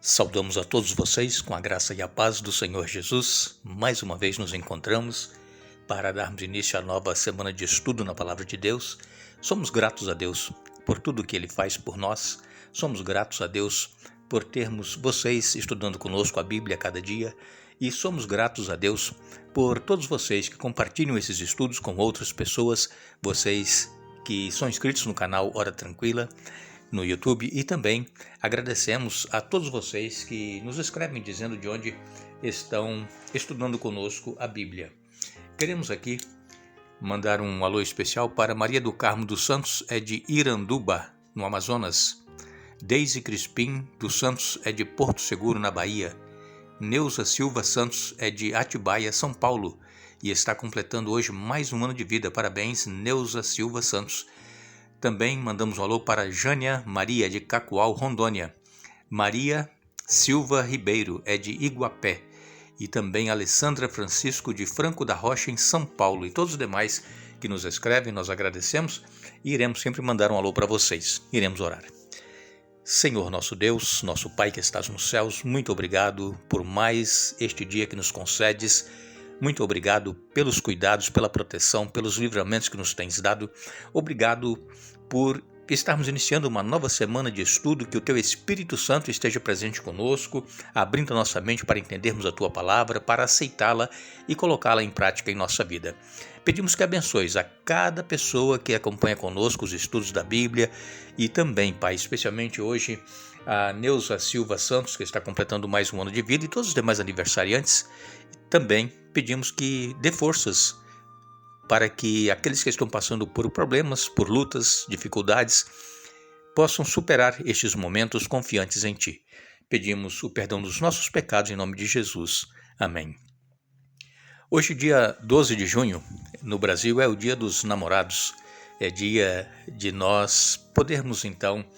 Saudamos a todos vocês com a graça e a paz do Senhor Jesus. Mais uma vez nos encontramos para darmos início à nova semana de estudo na Palavra de Deus. Somos gratos a Deus por tudo que Ele faz por nós. Somos gratos a Deus por termos vocês estudando conosco a Bíblia a cada dia. E somos gratos a Deus por todos vocês que compartilham esses estudos com outras pessoas, vocês que são inscritos no canal Hora Tranquila, no YouTube, e também agradecemos a todos vocês que nos escrevem dizendo de onde estão estudando conosco a Bíblia. Queremos aqui mandar um alô especial para Maria do Carmo dos Santos, é de Iranduba, no Amazonas. Deise Crispim dos Santos é de Porto Seguro, na Bahia. Neuza Silva Santos é de Atibaia, São Paulo, e está completando hoje mais um ano de vida. Parabéns, Neuza Silva Santos. Também mandamos um alô para Jânia Maria, de Cacoal, Rondônia. Maria Silva Ribeiro, é de Iguapé. E também Alessandra Francisco, de Franco da Rocha, em São Paulo. E todos os demais que nos escrevem, nós agradecemos e iremos sempre mandar um alô para vocês. Iremos orar. Senhor nosso Deus, nosso Pai que estás nos céus, muito obrigado por mais este dia que nos concedes. Muito obrigado pelos cuidados, pela proteção, pelos livramentos que nos tens dado. Obrigado por estarmos iniciando uma nova semana de estudo, que o Teu Espírito Santo esteja presente conosco, abrindo a nossa mente para entendermos a Tua palavra, para aceitá-la e colocá-la em prática em nossa vida. Pedimos que abençoes a cada pessoa que acompanha conosco os estudos da Bíblia e também, Pai, especialmente hoje, a Neuza Silva Santos, que está completando mais um ano de vida, e todos os demais aniversariantes. Também pedimos que dê forças para que aqueles que estão passando por problemas, por lutas, dificuldades, possam superar estes momentos confiantes em Ti. Pedimos o perdão dos nossos pecados em nome de Jesus. Amém. Hoje, dia 12 de junho, no Brasil, é o Dia dos Namorados. É dia de nós podermos, então,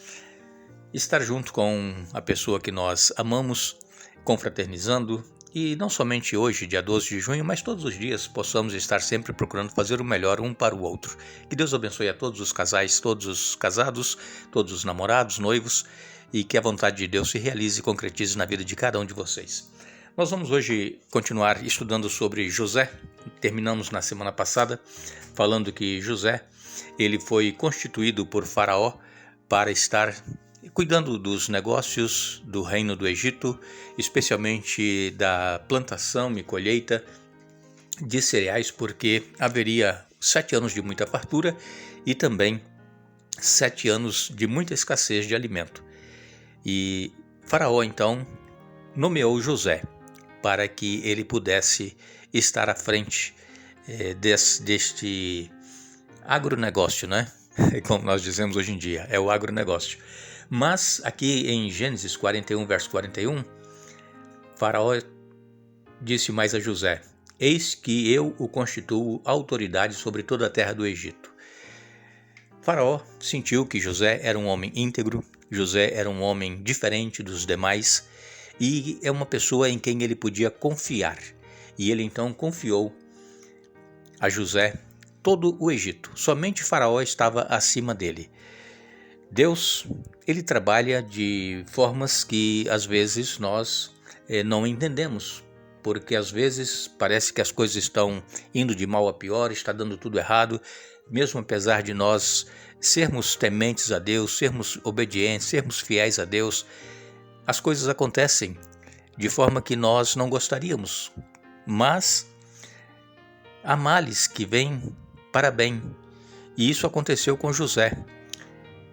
estar junto com a pessoa que nós amamos, confraternizando. E não somente hoje, dia 12 de junho, mas todos os dias possamos estar sempre procurando fazer o melhor um para o outro. Que Deus abençoe a todos os casais, todos os casados, todos os namorados, noivos, e que a vontade de Deus se realize e concretize na vida de cada um de vocês. Nós vamos hoje continuar estudando sobre José. Terminamos na semana passada falando que José, ele foi constituído por Faraó para estar cuidando dos negócios do reino do Egito, especialmente da plantação e colheita de cereais, porque haveria 7 anos de muita fartura e também 7 anos de muita escassez de alimento. E Faraó, então, nomeou José para que ele pudesse estar à frente deste agronegócio, né? Como nós dizemos hoje em dia, é o agronegócio. Mas aqui em Gênesis 41, verso 41, Faraó disse mais a José: eis que eu o constituo autoridade sobre toda a terra do Egito. Faraó sentiu que José era um homem íntegro, José era um homem diferente dos demais e é uma pessoa em quem ele podia confiar. E ele então confiou a José todo o Egito. Somente Faraó estava acima dele. Deus, ele trabalha de formas que às vezes nós não entendemos, porque às vezes parece que as coisas estão indo de mal a pior, está dando tudo errado, mesmo apesar de nós sermos tementes a Deus, sermos obedientes, sermos fiéis a Deus, as coisas acontecem de forma que nós não gostaríamos, mas há males que vêm para bem, e isso aconteceu com José.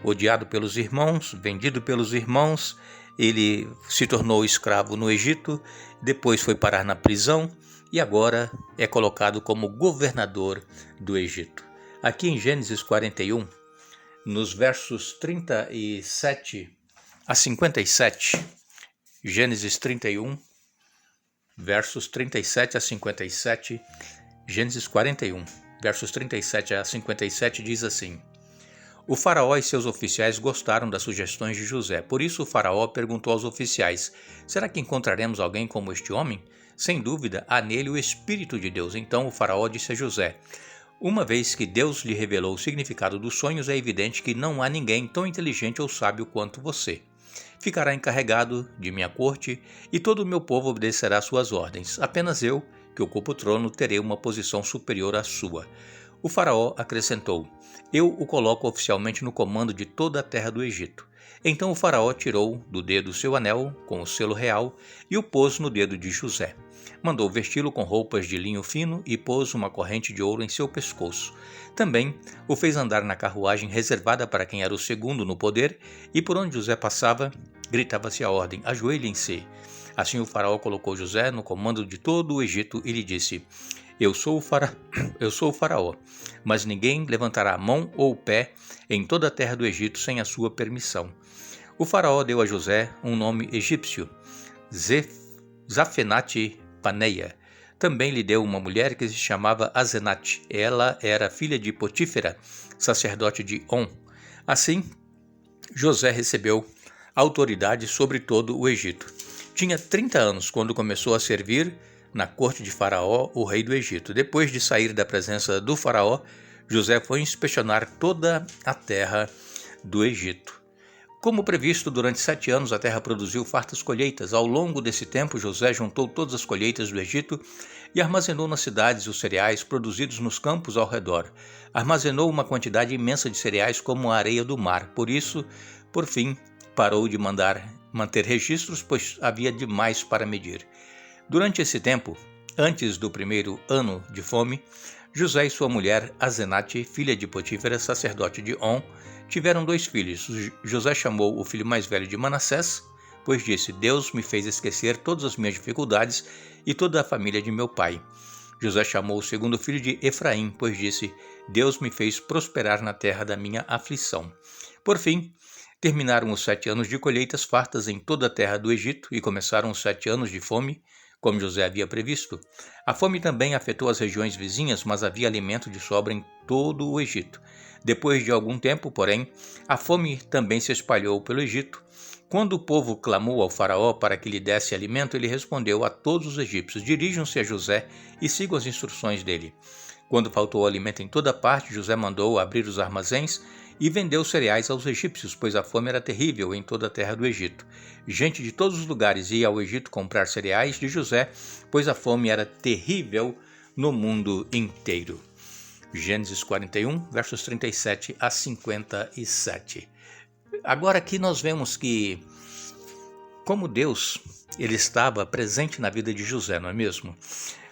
Odiado pelos irmãos, vendido pelos irmãos, ele se tornou escravo no Egito, depois foi parar na prisão e agora é colocado como governador do Egito. Aqui em Gênesis 41, nos versos 37 a 57, Gênesis 31, versos 37 a 57, Gênesis 41, versos 37 a 57 diz assim: o faraó e seus oficiais gostaram das sugestões de José. Por isso o faraó perguntou aos oficiais: será que encontraremos alguém como este homem? Sem dúvida, há nele o Espírito de Deus. Então o faraó disse a José: uma vez que Deus lhe revelou o significado dos sonhos, é evidente que não há ninguém tão inteligente ou sábio quanto você. ficará encarregado de minha corte e todo o meu povo obedecerá às suas ordens. Apenas eu, que ocupo o trono, terei uma posição superior à sua. O faraó acrescentou: eu o coloco oficialmente no comando de toda a terra do Egito. Então o faraó tirou do dedo seu anel com o selo real e o pôs no dedo de José. Mandou vesti-lo com roupas de linho fino e pôs uma corrente de ouro em seu pescoço. Também o fez andar na carruagem reservada para quem era o segundo no poder, e por onde José passava, gritava-se a ordem: ajoelhem-se. Assim o faraó colocou José no comando de todo o Egito e lhe disse: Eu sou o faraó, mas ninguém levantará a mão ou o pé em toda a terra do Egito sem a sua permissão. O faraó deu a José um nome egípcio, Zafenate-Paneia. Também lhe deu uma mulher que se chamava Azenate. Ela era filha de Potífera, sacerdote de On. Assim, José recebeu autoridade sobre todo o Egito. Tinha 30 anos quando começou a servir na corte de Faraó, o rei do Egito. Depois de sair da presença do Faraó, José foi inspecionar toda a terra do Egito. Como previsto, durante 7 anos a terra produziu fartas colheitas. Ao longo desse tempo, José juntou todas as colheitas do Egito e armazenou nas cidades os cereais produzidos nos campos ao redor. Armazenou uma quantidade imensa de cereais como a areia do mar. Por isso, por fim, parou de manter registros, pois havia demais para medir. Durante esse tempo, antes do primeiro ano de fome, José e sua mulher Azenate, filha de Potífera, sacerdote de On, tiveram 2 filhos. José chamou o filho mais velho de Manassés, pois disse: Deus me fez esquecer todas as minhas dificuldades e toda a família de meu pai. José chamou o segundo filho de Efraim, pois disse: Deus me fez prosperar na terra da minha aflição. Por fim, terminaram os 7 anos de colheitas fartas em toda a terra do Egito e começaram os 7 anos de fome, como José havia previsto. A fome também afetou as regiões vizinhas, mas havia alimento de sobra em todo o Egito. Depois de algum tempo, porém, a fome também se espalhou pelo Egito. Quando o povo clamou ao faraó para que lhe desse alimento, ele respondeu a todos os egípcios: dirijam-se a José e sigam as instruções dele. Quando faltou alimento em toda parte, José mandou abrir os armazéns e vendeu cereais aos egípcios, pois a fome era terrível em toda a terra do Egito. Gente de todos os lugares ia ao Egito comprar cereais de José, pois a fome era terrível no mundo inteiro. Gênesis 41, versos 37 a 57. Agora aqui nós vemos que, como Deus, ele estava presente na vida de José, não é mesmo?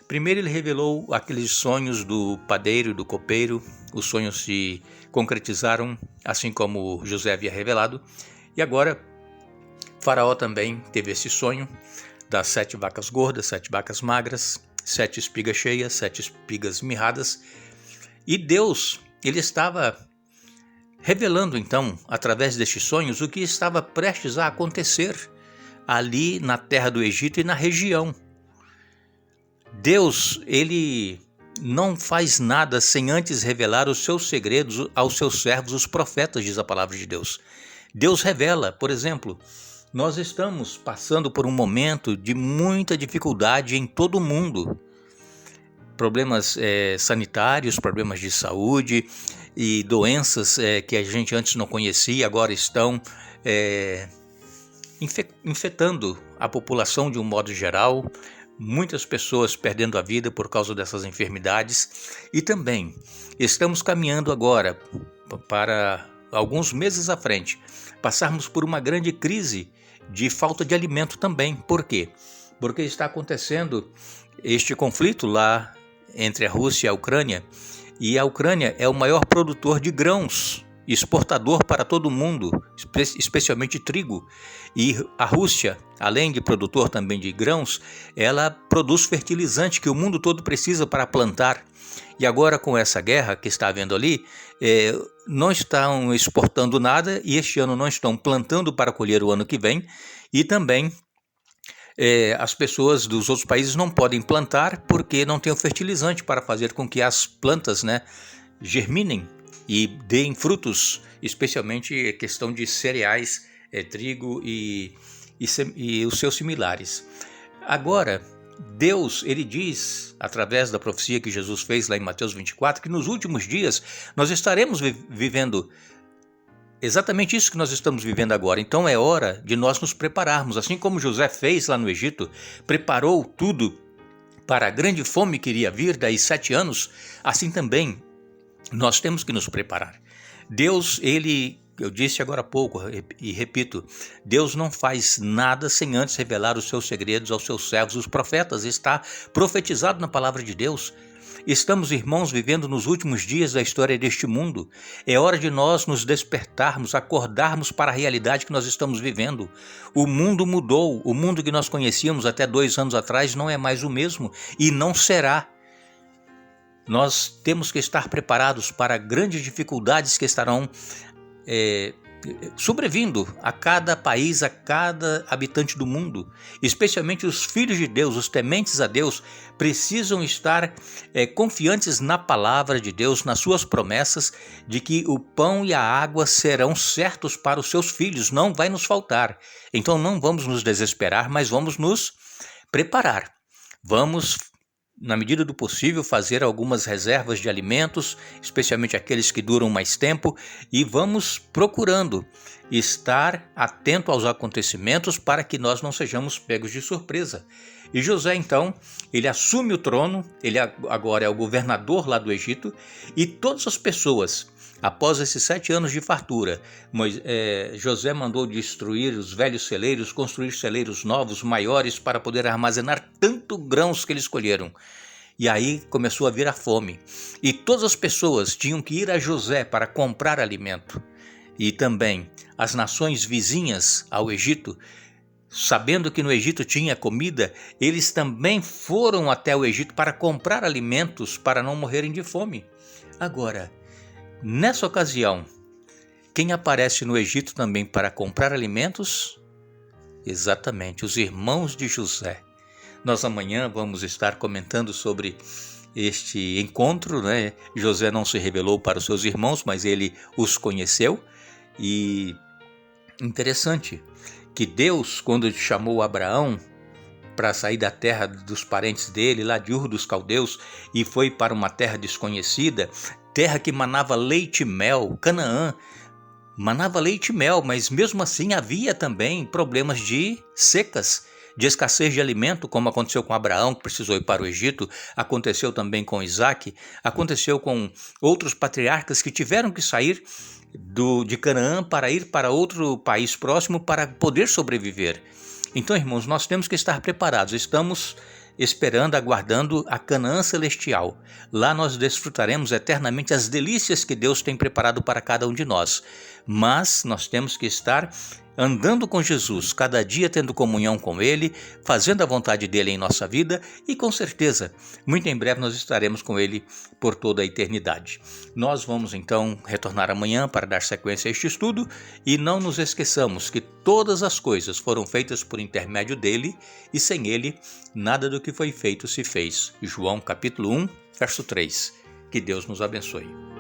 Primeiro ele revelou aqueles sonhos do padeiro e do copeiro. Os sonhos se concretizaram, assim como José havia revelado. E agora, Faraó também teve esse sonho das 7 vacas gordas, 7 vacas magras, 7 espigas cheias, 7 espigas mirradas. E Deus, ele estava revelando então, através destes sonhos, o que estava prestes a acontecer ali na terra do Egito e na região. Deus, ele não faz nada sem antes revelar os seus segredos aos seus servos, os profetas, diz a palavra de Deus. Deus revela, por exemplo, nós estamos passando por um momento de muita dificuldade em todo o mundo. Problemas sanitários, problemas de saúde e doenças que a gente antes não conhecia, agora estão infectando a população de um modo geral. Muitas pessoas perdendo a vida por causa dessas enfermidades, e também estamos caminhando agora para alguns meses à frente passarmos por uma grande crise de falta de alimento também. Por quê? Porque está acontecendo este conflito lá entre a Rússia e a Ucrânia, e a Ucrânia é o maior produtor de grãos, exportador para todo o mundo, especialmente trigo. E a Rússia, além de produtor também de grãos, ela produz fertilizante que o mundo todo precisa para plantar. E agora, com essa guerra que está havendo ali, não estão exportando nada, e este ano não estão plantando para colher o ano que vem, e também as pessoas dos outros países não podem plantar porque não tem o fertilizante para fazer com que as plantas, germinem e deem frutos, especialmente a questão de cereais, trigo e os seus similares. Agora, Deus, ele diz, através da profecia que Jesus fez lá em Mateus 24, que nos últimos dias nós estaremos vivendo exatamente isso que nós estamos vivendo agora. Então é hora de nós nos prepararmos, assim como José fez lá no Egito, preparou tudo para a grande fome que iria vir daí 7 anos, assim também nós temos que nos preparar. Deus, eu disse agora há pouco e repito, Deus não faz nada sem antes revelar os seus segredos aos seus servos, os profetas. Está profetizado na palavra de Deus. Estamos, irmãos, vivendo nos últimos dias da história deste mundo. É hora de nós nos despertarmos, acordarmos para a realidade que nós estamos vivendo. O mundo mudou, o mundo que nós conhecíamos até 2 anos atrás não é mais o mesmo e não será. Nós temos que estar preparados para grandes dificuldades que estarão sobrevindo a cada país, a cada habitante do mundo. Especialmente os filhos de Deus, os tementes a Deus, precisam estar confiantes na palavra de Deus, nas suas promessas, de que o pão e a água serão certos para os seus filhos, não vai nos faltar. Então não vamos nos desesperar, mas vamos nos preparar. Vamos, na medida do possível, fazer algumas reservas de alimentos, especialmente aqueles que duram mais tempo, e vamos procurando estar atento aos acontecimentos para que nós não sejamos pegos de surpresa. E José, então, ele assume o trono, ele agora é o governador lá do Egito, e todas as pessoas, após esses 7 anos de fartura, José mandou destruir os velhos celeiros, construir celeiros novos, maiores, para poder armazenar tanto grãos que eles colheram. E aí começou a vir a fome. E todas as pessoas tinham que ir a José para comprar alimento. E também as nações vizinhas ao Egito, sabendo que no Egito tinha comida, eles também foram até o Egito para comprar alimentos para não morrerem de fome. Agora, nessa ocasião, quem aparece no Egito também para comprar alimentos? Exatamente, os irmãos de José. Nós amanhã vamos estar comentando sobre este encontro, né? José não se revelou para os seus irmãos, mas ele os conheceu. E interessante que Deus, quando chamou Abraão para sair da terra dos parentes dele, lá de Ur dos Caldeus, e foi para uma terra desconhecida, terra que manava leite e mel, Canaã, manava leite e mel, mas mesmo assim havia também problemas de secas, de escassez de alimento, como aconteceu com Abraão, que precisou ir para o Egito, aconteceu também com Isaac, aconteceu com outros patriarcas que tiveram que sair de Canaã para ir para outro país próximo para poder sobreviver. Então, irmãos, nós temos que estar preparados. Estamos esperando, aguardando a Canaã celestial. Lá nós desfrutaremos eternamente as delícias que Deus tem preparado para cada um de nós. Mas nós temos que estar andando com Jesus, cada dia tendo comunhão com Ele, fazendo a vontade dEle em nossa vida e, com certeza, muito em breve nós estaremos com Ele por toda a eternidade. Nós vamos então retornar amanhã para dar sequência a este estudo e não nos esqueçamos que todas as coisas foram feitas por intermédio dEle e sem Ele nada do que foi feito se fez. João capítulo 1, verso 3. Que Deus nos abençoe.